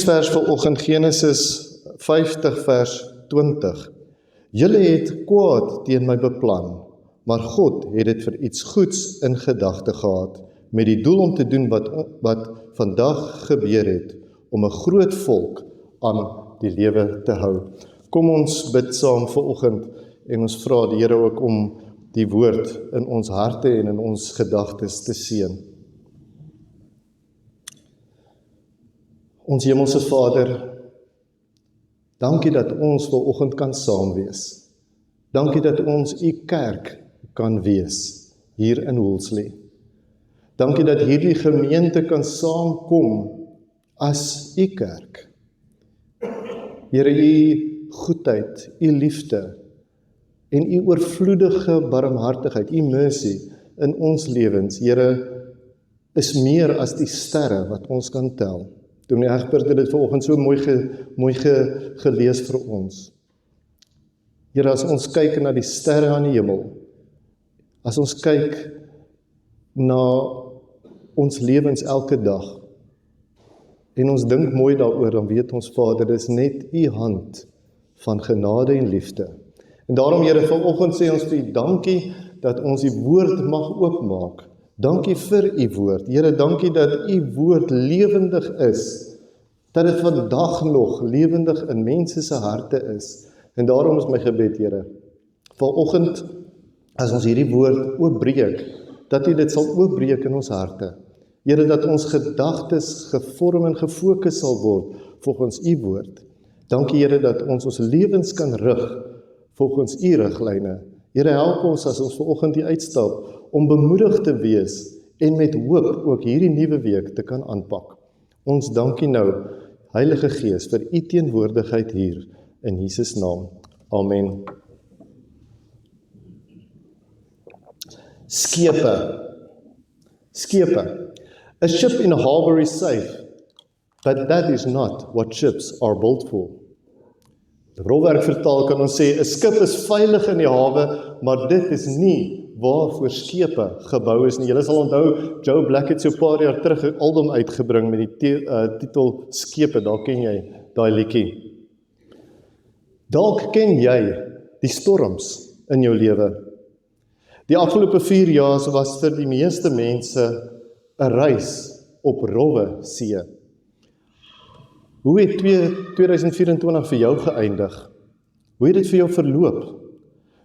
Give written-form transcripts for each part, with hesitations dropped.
Vers vanoggend Genesis 50 vers 20. Julle het kwaad teen my beplan, maar God het dit vir iets goeds in gedagte gehad, met die doel om te doen wat vandag gebeur het, om 'n groot volk aan die lewe te hou. Kom ons bid saam vanoggend en ons vra die Here ook om die woord in ons harte en in ons gedagtes te seën. Ons hemelse Vader, dankie dat ons vanoggend kan saam wees. Dankie dat ons u kerk kan wees hier in Woolsley. Dankie dat hierdie gemeente kan saamkom as u kerk. Here, u goedheid, u liefde en u oorvloedige barmhartigheid, u mercy in ons lewens, Here, is meer as die sterre wat ons kan tel. Dominee Egbert het dit vanoggend so mooi gelees vir ons. Here, as ons kyk na die sterre aan die hemel, as ons kyk na ons lewens elke dag, en ons dink mooi daaroor, dan weet ons, Vader, dis net u hand van genade en liefde. En daarom, Here, vanoggend sê ons vir u dankie dat ons die woord mag oopmaak. Dankie vir u woord. Here, dankie dat u woord lewendig is, dat dit vandag nog lewendig in mense se harte is. En daarom is my gebed, Here, vanoggend, as ons hierdie woord oopbreek, dat u dit sal oopbreek in ons harte. Here, dat ons gedagtes gevorm en gefokus sal word volgens u woord. Dankie, Here, dat ons lewens kan rig volgens u riglyne. Here, help ons as ons vanoggend hier uitstap om bemoedig te wees en met hoop ook hierdie nuwe week te kan aanpak. Ons dankie nou, Heilige Gees, vir u teenwoordigheid hier in Jesus naam. Amen. Skepe. A ship in a harbor is safe, but that is not what ships are built for. Rolwerk vertaal kan ons sê, 'n skip is veilig in die hawe, maar dit is nie waarvoor skepe gebou is nie. Julle sal onthou, Joe Black het so 'n paar jaar terug 'n album uitgebring met die titel Skepe, daar ken jy daai liedjie. Dalk ken jy die storms in jou lewe. Die afgelope 4 jaar was vir die meeste mense 'n reis op rowwe see. Hoe het 2024 vir jou geëindig? Hoe het dit vir jou verloop?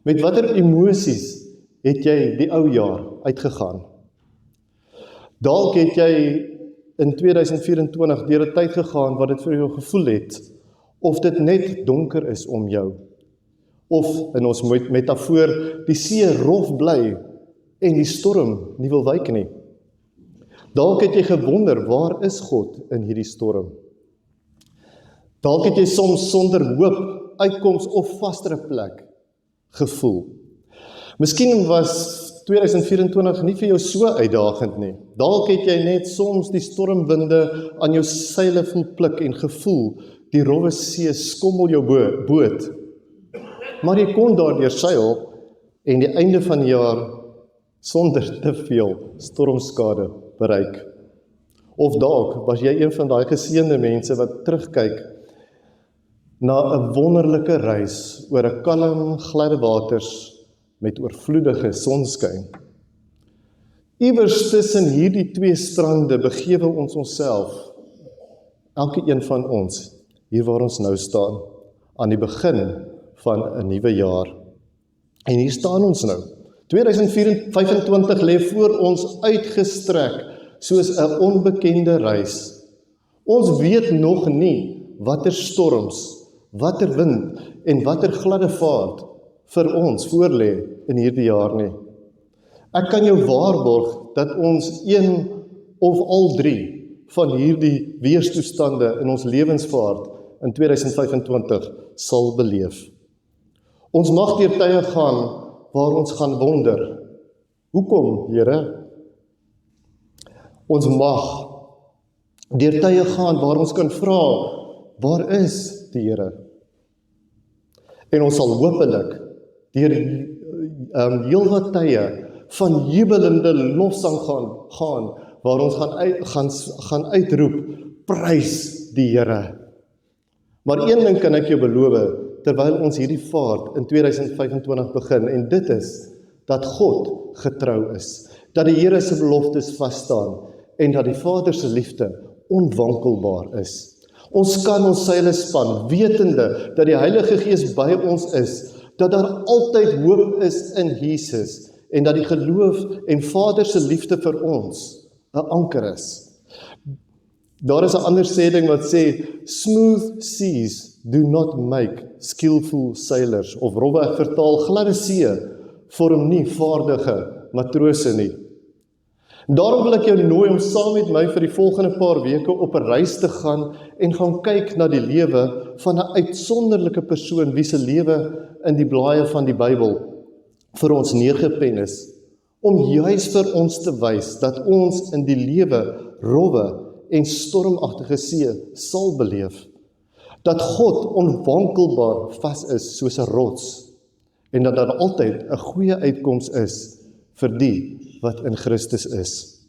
Met watter emosies het jy die ou jaar uitgegaan? Dalk het jy in 2024 deur 'n tyd gegaan wat dit vir jou gevoel het, of dit net donker is om jou, of in ons metafoor, die see rof bly en die storm nie wil wyk nie. Dalk het jy gewonder, waar is God in hierdie storm? Dalk het jy soms sonder hoop, uitkoms of vastere plek gevoel. Miskien was 2024 nie vir jou so uitdagend nie. Dalk het jy net soms die stormwinde aan jou seile voel pluk en gevoel, die rowwe see skommel jou boot. Maar jy kon daardeur seil en die einde van die jaar sonder te veel stormskade bereik. Of dalk was jy een van daai geseënde mense wat terugkyk na 'n wonderlike reis oor 'n kalm, gladde waters met oorvloedige sonskyn. Iewers tussen hierdie twee strande begewe ons onsself, elke een van ons, hier waar ons nou staan, aan die begin van 'n nuwe jaar. En hier staan ons nou. 2025 lê voor ons uitgestrek soos 'n onbekende reis. Ons weet nog nie watter storms, watter wind en watter gladde vaart vir ons voorlê in hierdie jaar nie. Ek kan jou waarborg dat ons een of al 3 van hierdie weerstoestande in ons lewensvaart in 2025 sal beleef. Ons mag deur tye gaan waar ons gaan wonder, hoekom, Here? Ons mag deur tye gaan waar ons kan vra, waar is die Here? En ons sal hopelik deur heelwat tye van jubelende lofsang gaan waar ons gaan uitroep, prys die Here. Maar een ding kan ek jou beloof, terwyl ons hierdie vaart in 2025 begin, en dit is, dat God getrou is, dat die Here se beloftes vas staan, en dat die Vader se liefde onwankelbaar is. Ons kan ons seile span, wetende dat die Heilige Gees by ons is, dat daar altyd hoop is in Jesus, en dat die geloof en Vader se liefde vir ons 'n anker is. Daar is 'n ander sêding wat sê, smooth seas do not make skillful sailors, of rofweg vertaal, gladde see vorm nie vaardige matrose nie. Daarom wil ek jou nooi om saam met my vir die volgende paar weke op 'n reis te gaan en gaan kyk na die lewe van 'n uitsonderlike persoon wie se lewe in die blaaie van die Bybel vir ons neergepen is, om juis vir ons te wys dat ons in die lewe rowwe en stormagtige see sal beleef, dat God onwankelbaar vas is soos 'n rots, en dat daar altyd 'n goeie uitkoms is vir die wat in Christus is.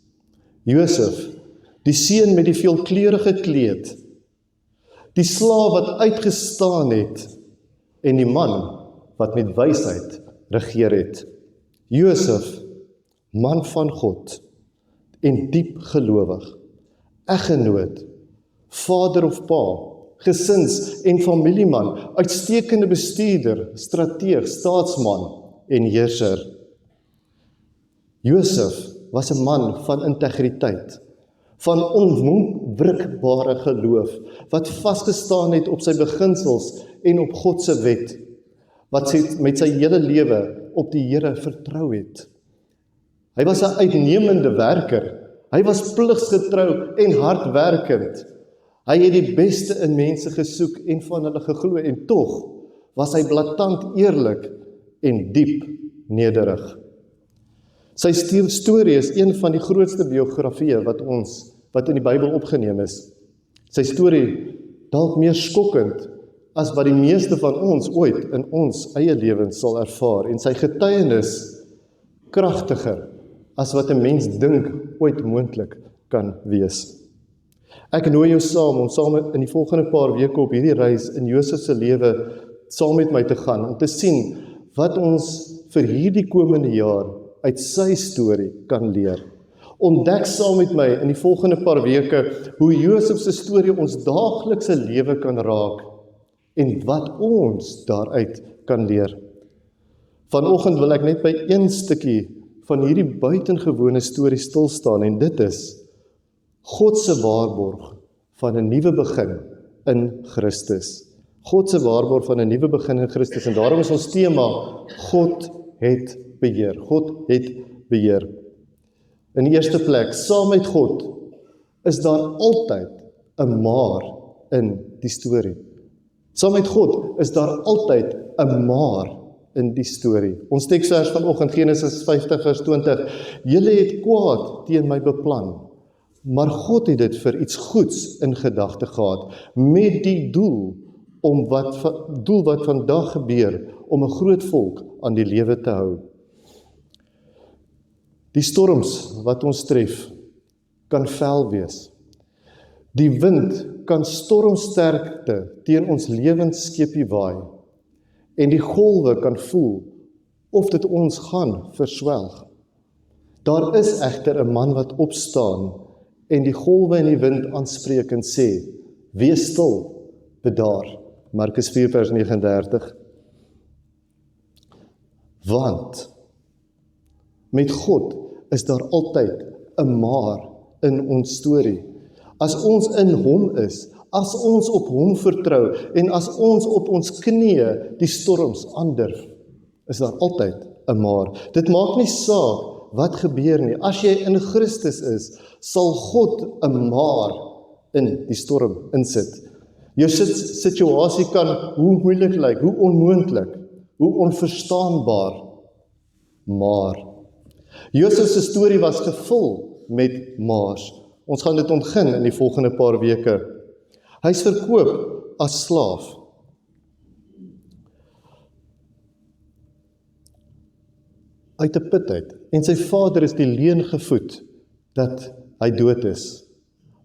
Josef, die seun met die veelkleurige kleed, die slaaf wat uitgestaan het, en die man wat met wysheid regeer het. Josef, man van God, en diep gelowig, eggenoot, vader of pa, gesins- en familieman, uitstekende bestuurder, strateeg, staatsman en heerser. Josef was 'n man van integriteit, van onwrikbare geloof, wat vasgestaan het op sy beginsels en op God se wet, wat met sy hele lewe op die Here vertrou het. Hy was 'n uitnemende werker, hy was pligsgetrou en hardwerkend. Hy het die beste in mense gesoek en van hulle geglo, en tog was hy blaatant eerlik en diep nederig. Sy storie is een van die grootste biografieë wat in die Bybel opgeneem is. Sy storie dalk meer skokkend as wat die meeste van ons ooit in ons eie lewens sal ervaar, en sy getuienis kragtiger as wat 'n mens dink ooit moontlik kan wees. Ek nooi jou saam om saam in die volgende paar weke op hierdie reis in Josef se lewe saam met my te gaan, om te sien wat ons vir hierdie komende jaar uit sy storie kan leer. Ontdek saam met my in die volgende paar weke hoe Josef se storie ons daaglikse lewe kan raak en wat ons daaruit kan leer. Vanoggend wil ek net by een stukkie van hierdie buitengewone storie stil staan, en dit is God se waarborg van 'n nuwe begin in Christus. God se waarborg van 'n nuwe begin in Christus, en daarom is ons tema, God het beheer. God het beheer. In die eerste plek, saam met God, is daar altyd 'n maar in die storie. Saam met God is daar altyd 'n maar in die storie. Ons teksvers vanoggend, Genesis 50 vers 20, julle het kwaad teen my beplan, maar God het dit vir iets goeds in gedagte gehad, met die doel wat vandag gebeur, om 'n groot volk aan die lewe te hou. Die storms wat ons tref, kan fel wees. Die wind kan stormsterkte teen ons lewensskepie waai, en die golwe kan voel of dit ons gaan verswelg. Daar is egter 'n man wat opstaan en die golwe en die wind aanspreek en sê, wees stil, bedaar. Markus 4 vers 39. Want met God is daar altyd 'n maar in ons storie. As ons in hom is, as ons op hom vertrou, en as ons op ons knieë die storms aandurf, is daar altyd 'n maar. Dit maak nie saak wat gebeur nie. As jy in Christus is, sal God 'n maar in die storm insit. Jou situasie kan hoe moeilik lyk, hoe onmoontlik, hoe onverstaanbaar, maar Josef se storie was gevul met maars. Ons gaan dit ontgin in die volgende paar weke. Hy is verkoop as slaaf. Uit 'n put uit, en sy vader is die leuen gevoed dat hy dood is.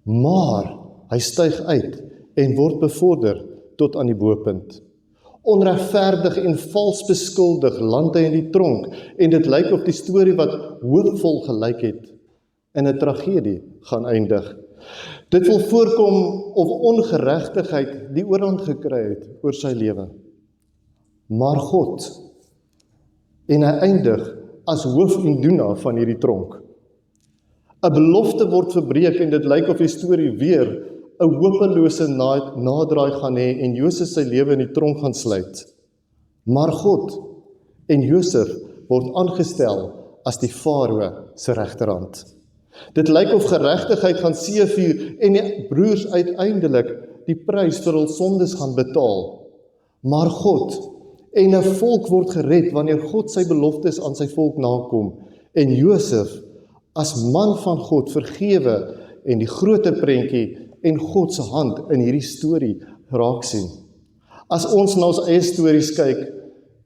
Maar hy styg uit en word bevorder tot aan die bopunt. Onregverdig en vals beskuldig land hy in die tronk, en dit lyk of die storie wat hoopvol gelyk het, in 'n tragedie gaan eindig. Dit wil voorkom of ongeregtigheid die oorhand gekry het oor sy lewe. Maar God, en hy eindig as hoof en doener van hierdie tronk. 'n belofte word verbreek en dit lyk of die storie weer 'n hopelose nadraai gaan hê en Josef sy lewe in die tronk gaan sluit. Maar God en Josef word aangestel as die Farao se regterhand. Dit lyk of geregtigheid gaan seëvier en die broers uiteindelik die prys vir hul sondes gaan betaal. Maar God en 'n volk word gered wanneer God sy beloftes aan sy volk nakom en Josef as man van God vergewe en die groter prentjie en God se hand in hierdie storie raak sien. As ons na ons eie stories kyk,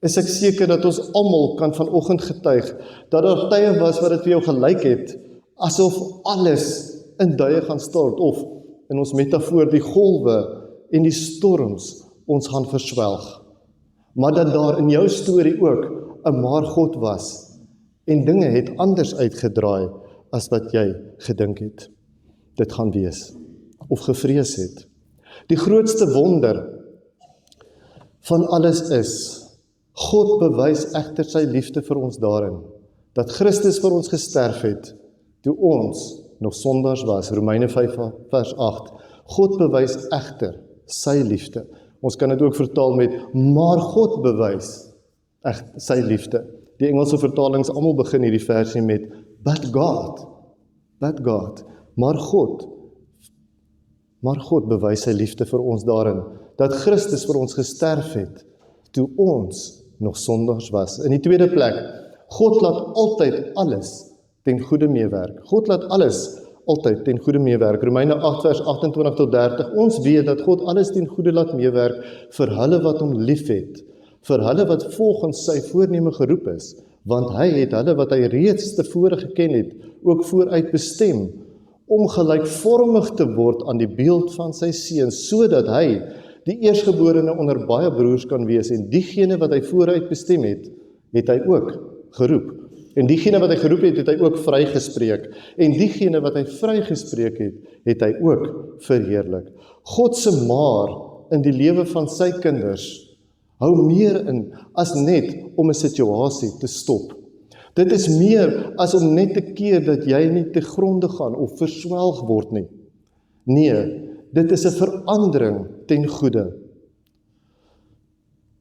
is ek seker dat ons almal kan vanoggend getuig dat daar tye was wat dit vir jou gelyk het asof alles in duie gaan stort of in ons metafoor die golwe en die storms ons gaan verswelg. Maar dat daar in jou storie ook 'n maar God was en dinge het anders uitgedraai as wat jy gedink het. Dit gaan wees of gevrees het. Die grootste wonder van alles is, God bewys egter sy liefde vir ons daarin, dat Christus vir ons gesterf het, toe ons nog sondaars was, Romeine 5 vers 8. God bewys egter sy liefde. Ons kan dit ook vertaal met, maar God bewys sy liefde. Die Engelse vertalings almal begin hierdie versie met, but God, maar God bewys sy liefde vir ons daarin, dat Christus vir ons gesterf het, toe ons nog sondaars was. In die tweede plek, God laat altyd alles ten goeie meewerk. God laat alles altyd ten goeie meewerk. Romeine 8 vers 28 tot 30. Ons weet dat God alles ten goeie laat meewerk vir hulle wat hom liefhet, vir hulle wat volgens sy voorneme geroep is, want hy het hulle wat hy reeds tevore geken het, ook vooruit bestem, om gelykvormig te word aan die beeld van sy seun, sodat hy die eerstgeborene onder baie broers kan wees, en diegene wat hy vooruit bestem het, het hy ook geroep. En diegene wat hy geroep het, het hy ook vrygespreek. En diegene wat hy vrygespreek het, het hy ook verheerlik. God se maar in die lewe van sy kinders hou meer in as net om 'n situasie te stop. Dit is meer as om net te keer dat jy nie te gronde gaan of verswelg word nie. Nee, dit is 'n verandering ten goeie.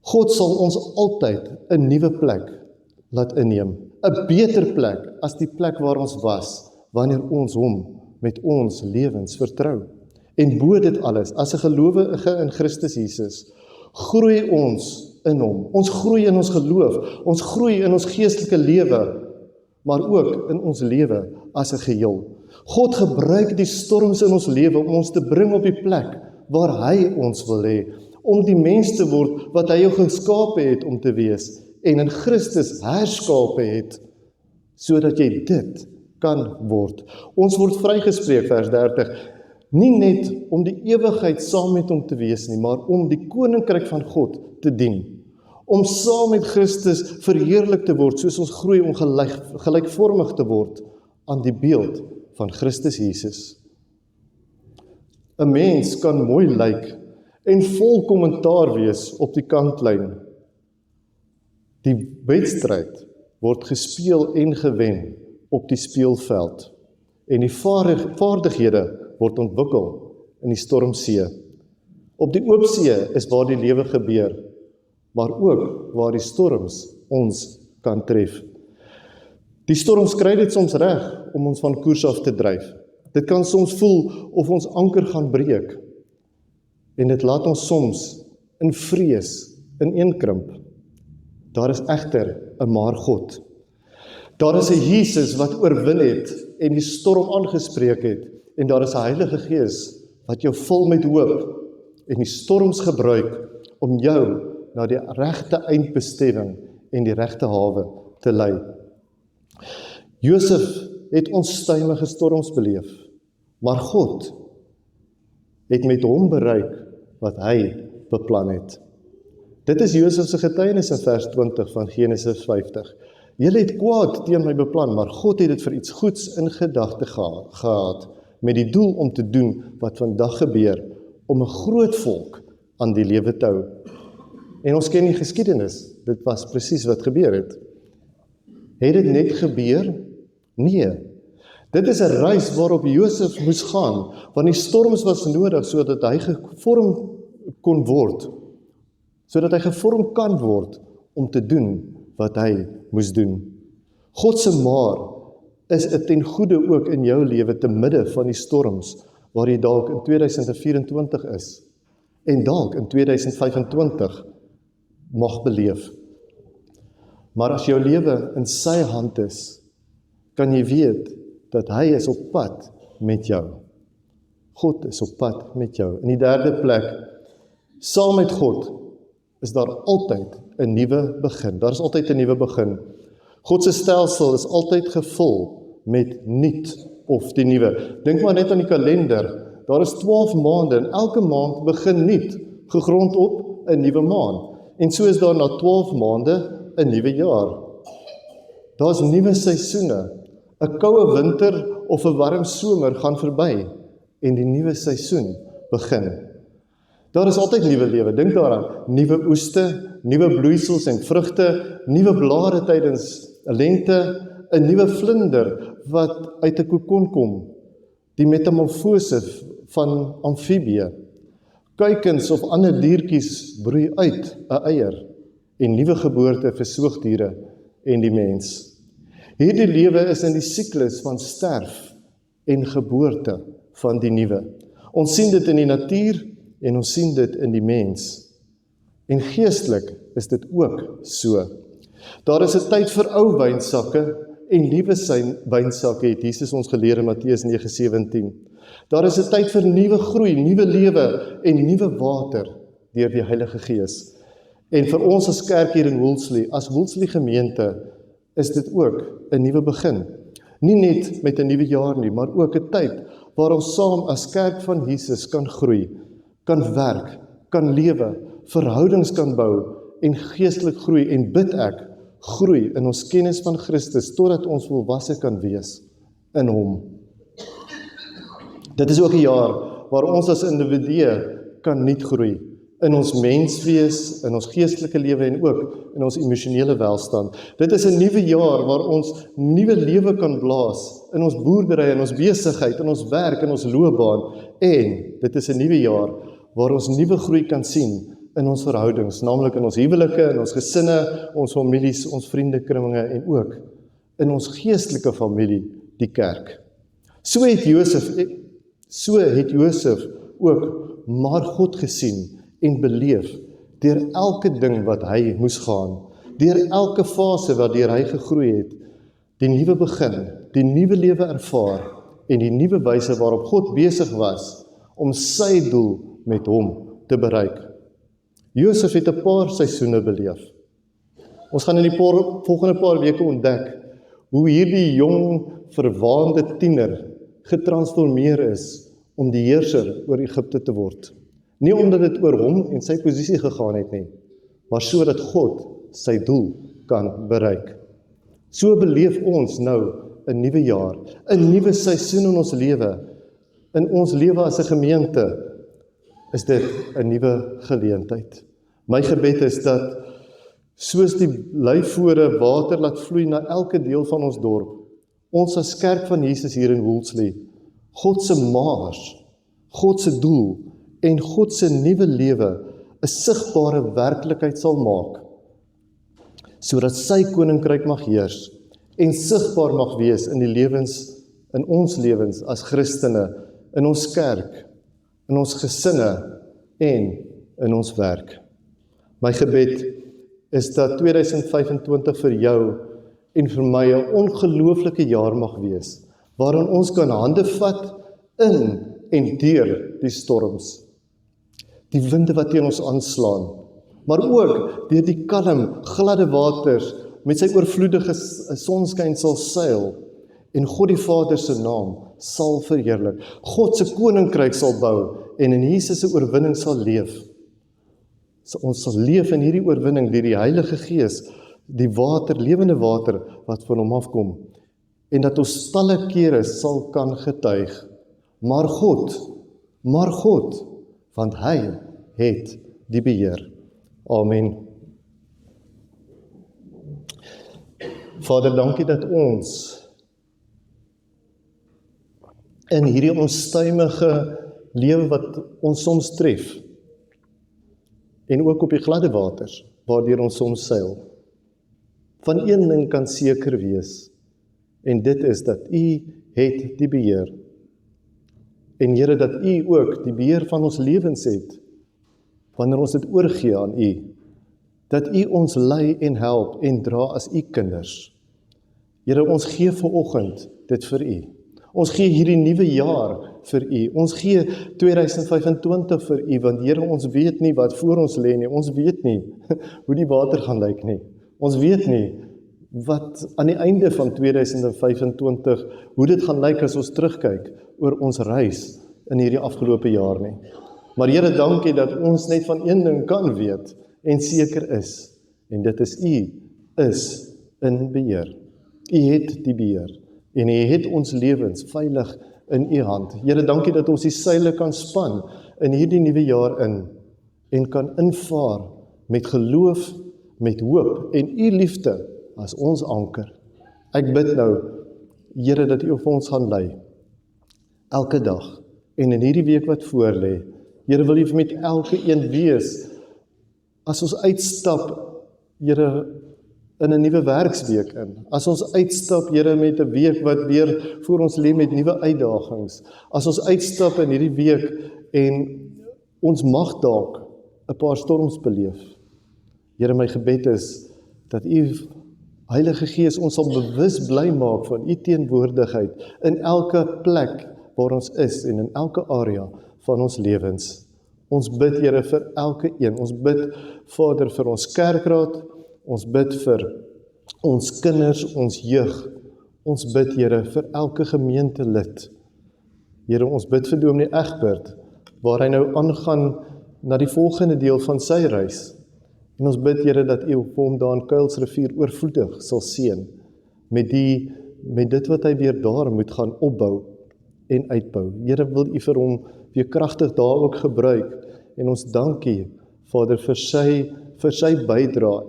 God sal ons altyd 'n nuwe plek laat inneem. 'n beter plek as die plek waar ons was, wanneer ons hom met ons lewens vertrou. En bo dit alles, as 'n gelowige in Christus Jesus, groei ons in hom. Ons groei in ons geloof, ons groei in ons geestelike lewe, maar ook in ons lewe as 'n geheel. God gebruik die storms in ons lewe om ons te bring op die plek waar hy ons wil hê, om die mens te word wat hy jou geskape het om te wees, en in Christus herskape het, sodat jy dit kan word. Ons word vrygespreek, vers 30, nie net om die ewigheid saam met hom te wees nie, maar om die koninkryk van God te dien. Om saam met Christus verheerlik te word, soos ons groei om gelykvormig te word aan die beeld van Christus Jesus. 'n Mens kan mooi lyk en vol kommentaar wees op die kantlyn. Die wedstryd word gespeel en gewen op die speelveld en die vaardighede word ontwikkel in die stormsee. Op die oop see is waar die lewe gebeur, maar ook waar die storms ons kan tref. Die storms kry dit soms reg om ons van koers af te dryf. Dit kan soms voel of ons anker gaan breek en dit laat ons soms in vrees ineenkrimp. Daar is egter 'n maar God. Daar is 'n Jesus wat oorwin het en die storm aangespreek het, en daar is 'n Heilige Gees wat jou vul met hoop en die storms gebruik om jou na die regte eindbestemming en die regte hawe te lei. Josef het onstuimige storms beleef, maar God het met hom bereik wat hy beplan het. Dit is Josef se getuienis in vers 20 van Genesis 50. Julle het kwaad teen my beplan, maar God het dit vir iets goeds in gedagte gehad, met die doel om te doen wat vandag gebeur, om 'n groot volk aan die lewe te hou. En ons ken die geskiedenis, dit was presies wat gebeur het. Het dit net gebeur? Nee. Dit is 'n reis waarop Josef moes gaan, want die storms was nodig sodat hy gevorm kon word, sodat hy gevorm kan word om te doen wat hy moes doen. God se maar is dit ten goeie ook in jou lewe te midde van die storms waar jy dalk in 2024 is en dalk in 2025 mag beleef. Maar as jou lewe in sy hand is, kan jy weet dat hy is op pad met jou. God is op pad met jou. In die derde plek, saam met God is daar altyd 'n nuwe begin. Daar is altyd 'n nuwe begin. God se stelsel is altyd gevul met nuut of die nuwe. Dink maar net aan die kalender. Daar is 12 maande en elke maand begin nuut, gegrond op 'n nuwe maan. En so is daar na 12 maande 'n nuwe jaar. Daar's nuwe seisoene. 'n Koue winter of 'n warm somer gaan verby en die nuwe seisoen begin. Daar is altyd nuwe lewe. Dink daaraan, nuwe oeste, nuwe bloeisels en vrugte, nuwe blare tydens lente, 'n nuwe vlinder wat uit 'n kokon kom, die metamorfose van amfibie. Kuikens of ander diertjies broei uit 'n eier en nuwe geboorte vir soogdiere en die mens. Hierdie lewe is in die siklus van sterf en geboorte van die nuwe. Ons sien dit in die natuur en ons sien dit in die mens. En geestelik is dit ook so. Daar is 'n tyd vir ou wynsakke en nuwe wynsakke, het Jesus ons geleer in Matteus 9:17. Daar is 'n tyd vir nuwe groei, nuwe lewe en nuwe water deur die Heilige Gees. En vir ons as kerk hier in Woolsley, as Woolsley gemeente, is dit ook 'n nuwe begin. Nie net met 'n nuwe jaar nie, maar ook 'n tyd waar ons saam as kerk van Jesus kan groei, kan werk, kan lewe, verhoudings kan bou en geestelik groei, en bid ek, groei in ons kennis van Christus totdat ons volwasse kan wees in hom. Dit is ook 'n jaar waar ons as individue kan nuut groei in ons menswees, in ons geestelike lewe en ook in ons emosionele welstand. Dit is 'n nuwe jaar waar ons nuwe lewe kan blaas in ons boerdery, in ons besigheid, in ons werk, in ons loopbaan, en dit is 'n nuwe jaar waar ons nuwe groei kan sien in ons verhoudings, naamlik in ons huwelike, in ons gesinne, ons families, ons vriendekringe en ook in ons geestelike familie, die kerk. So het Josef ook maar God gesien en beleef deur elke ding wat hy moes gaan, deur elke fase waardeur hy gegroei het, die nuwe begin, die nuwe lewe ervaar en die nuwe wyse waarop God besig was om sy doel met hom te bereik. Josef het 'n paar seisoene beleef. Ons gaan in die volgende paar weke ontdek hoe hierdie jong, verwaande tiener getransformeer is om die heerser oor Egipte te word. Nie omdat dit oor hom en sy posisie gegaan het nie, maar sodat God sy doel kan bereik. So beleef ons nou 'n nuwe jaar, 'n nuwe seisoen in ons lewe. In ons lewe as 'n gemeente is dit 'n nuwe geleentheid. My gebed is dat soos die luifore water laat vloei na elke deel van ons dorp, ons as kerk van Jesus hier in Woolsley, God se maars, God se doel en God se nuwe lewe 'n sigbare werklikheid sal maak, sodat sy koninkryk mag heers en sigbaar mag wees in die lewens, in ons lewens as Christene, in ons kerk, in ons gesinne en in ons werk. My gebed is dat 2025 vir jou en vir my 'n ongelooflike jaar mag wees, waarin ons kan hande vat in en deur die storms, die winde wat teen ons aanslaan, maar ook deur die kalm, gladde waters met sy oorvloedige sonskyn sal seil en God die Vader se naam sal verheerlik. God se koninkryk sal bou en in Jesus se oorwinning sal leef. So ons sal leef in hierdie oorwinning deur die Heilige Gees, die water, lewende water wat van hom afkom, en dat ons talle kere sal kan getuig. Maar God, want hy het die beheer. Amen. Vader, dankie dat ons in hierdie onstuimige lewe wat ons soms tref, en ook op die gladde waters, waardeur ons soms seil, van een ding kan seker wees, en dit is dat U het die beheer. En Here, dat U ook die beheer van ons lewens het, wanneer ons dit oorgee aan U, dat U ons lei en help en dra as U kinders. Here, ons gee vanoggend dit vir U. Ons gee hierdie nuwe jaar vir U. Ons gee 2025 vir U, want Here, ons weet nie wat voor ons lê nie. Ons weet nie hoe die water gaan lyk nie. Ons weet nie wat aan die einde van 2025, hoe dit gaan lyk as ons terugkyk oor ons reis in hierdie afgelope jaar nie. Maar Here, dankie dat ons net van een ding kan weet en seker is, en dit is U is in beheer. U het die beheer, en U het ons lewens veilig in U hand. Here, dankie dat ons die seile kan span in hierdie nuwe jaar in, en kan invaar met geloof, met hoop, en U liefde as ons anker. Ek bid nou, Here, dat U op ons gaan lei, elke dag, en in hierdie week wat voor lê. Here, wil U met elke een wees, as ons uitstap, Here, in 'n nuwe werksweek in, as ons uitstap, Here, met 'n week wat weer voor ons lê met nuwe uitdagings, as ons uitstap in hierdie week, en ons mag dalk 'n paar storms beleef. Here, my gebed is, dat U, Heilige Gees, ons sal bewus bly maak van U teenwoordigheid in elke plek waar ons is en in elke area van ons lewens. Ons bid, Here, vir elke een. Ons bid, Vader, vir ons kerkraad. Ons bid vir ons kinders, ons jeug. Ons bid, Here, vir elke gemeentelid. Here, ons bid vir Dominee Egbert, waar hy nou aangaan na die volgende deel van sy reis. En ons bid, Here, dat U op hom daar in Kuilsrivier oorvloedig sal seën met dit wat hy weer daar moet gaan opbou en uitbou. Here, wil U vir hom weer kragtig daar ook gebruik, en ons dankie, Vader, vir sy bydrae,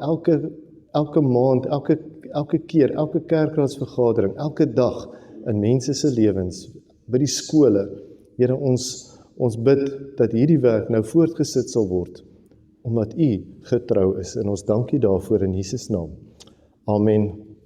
elke maand, elke keer, elke kerkraadsvergadering, elke dag in mense se lewens, by die skole. Here, ons bid dat hierdie werk nou voortgesit sal word, omdat U getrou is, en ons dankie daarvoor in Jesus naam. Amen.